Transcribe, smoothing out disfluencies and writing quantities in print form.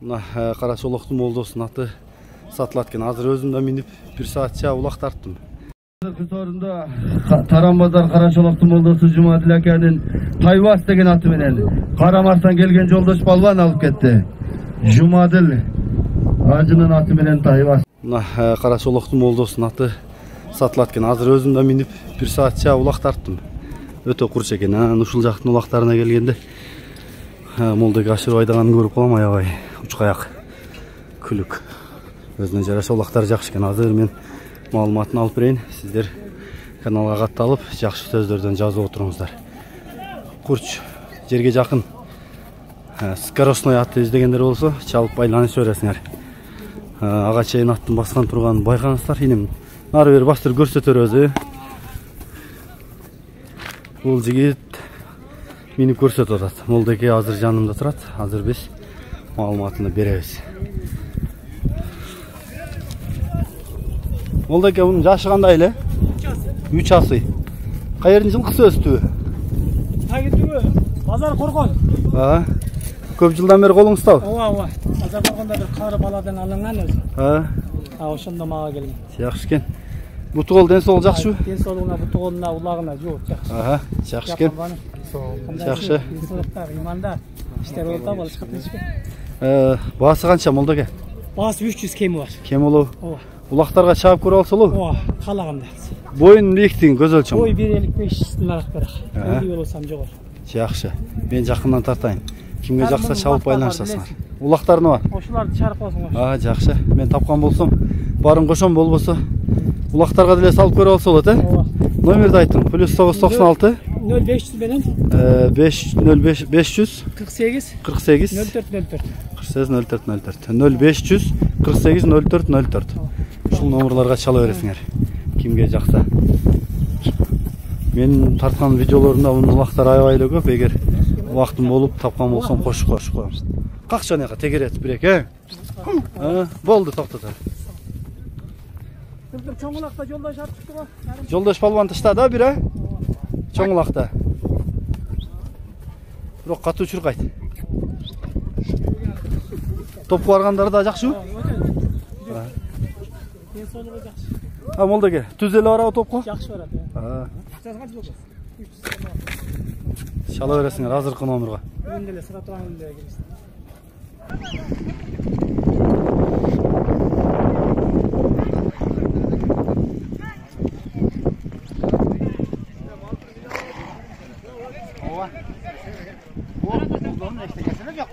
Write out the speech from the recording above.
Mına Karaçolоктун молдосунун аты сатылат экен. Азыр өзүм да минип 1 саатча улак тарттым. Kız orunda Taranbazar Karaçolоктун молдосу Жумадил акенин Тайвас деген аты менен Карамарстан келген жолдош балбан алып кетти. Жумадил ажынын аты менен Тайвас. Мына Кaraçolоктун молдосунун аты сатылат экен. Азыр өзүм да минип 1 саатча улак тарттым. Өтө курч экен. Ушул жактын улактарына келгенде молдоге ашырып айдаганын көрүп калам, аябай учкаяк, күлүк. Өзүнө жараша улактар жакшы экен. Азыр мен маалыматын алып берейин. Сиздер каналга катталып, жакшы сөздөрдөн жазып отуруңуздар. Курч жерге жакын скоростной атты издегендер болсо, чалып байланышып бересиңер. Ага чейин аттын баскан турганын байкаңыздар. Инем ары бери бастырып көрсөтөр өзү. Бул жигит минип көрсөтүп атат. Молдоге азыр жанымда турат. Азыр биз маалыматыны беребиз. Молдоге bunun жашы кандай эле? 3 асы. Кайердин жылкысы өстүбү? Тагитүбү, Базар Коргон. Көп жылдан бери колуңуздабы? Ооба. Базар Коргондо бир кары баладан алынган өзү. Ошондо мага келген. Жакшы экен. Буту кол ден соолук жакшыбы? Ден соолугуна, буту колуна, улагына жок жакшы. Жакшы экен. Жакшы. Иманда иштер болуп алышкы тынчпы. Баасы канча молдоге? Баасы 300 кеми бар. Кем болобу? Ооба. Улактарга чаап көрүп алсалуу? Ооба, каалагандай. Боюнун бийликтигин көз өлчөм. Бой 1.55 арак барак. Бой болсам жогор. Жакшы. Мен жакындан тартайын. Кимге жакса чалып байланышасыңар. Улактарны бар? Ошоларды чарып коесуңар. Жакшы. Мен тапкан болсом, барын кошом, болбосо улактарга деле салып көрүп алса болот, Ооба. Номерди айтың. +996 0500 менен 505 500 48 48 0404. 48 0404 0500 48 0404. Ушул номерларга чала бересиңер. Кимге жакса. Мен тарткан видеолорумда мунун улактар аябай эле көп. Эгер убактым болуп тапкан болсом кошуп коем. Какча анага тегеретип бирек, Болду, токтото. Чоң улакта жолдош артыптыр го. Жолдош балбан тышта да бир, Чоң улакта. Бирок катуу чуркайт. Топ баргандар да жакшыбы? Ден соолугу жакшы. Молдоге, түз эле барабы топко? Жакшы барат. Чала бересиңер азыркы номерге. Мен деле сыра турган эле келесиң. Bu, bunun işte kesinlikle yok.